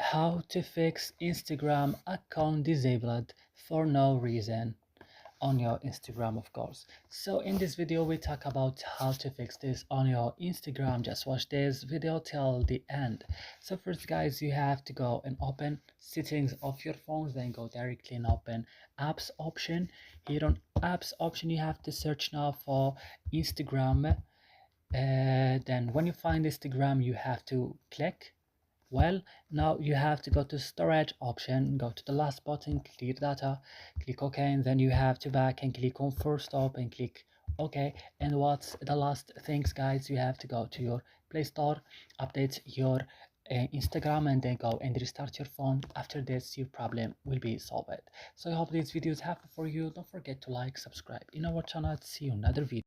How to fix Instagram account disabled for no reason on your Instagram, of course. So in this video we talk about how to fix this on your Instagram. Just watch this video till the end. So first guys, you have to go and open settings of your phones, then go directly and open apps option. Here on apps option you have to search now for Instagram. Then when you find Instagram you have to click. Well, now you have to go to storage option, go to the last button, clear data, click OK, and then you have to back and click on first stop and click OK. And what's the last things, guys? You have to go to your Play Store, update your Instagram, and then go and restart your phone. After this, your problem will be solved. So I hope this video is helpful for you. Don't forget to like, subscribe in our channel. See you in another video.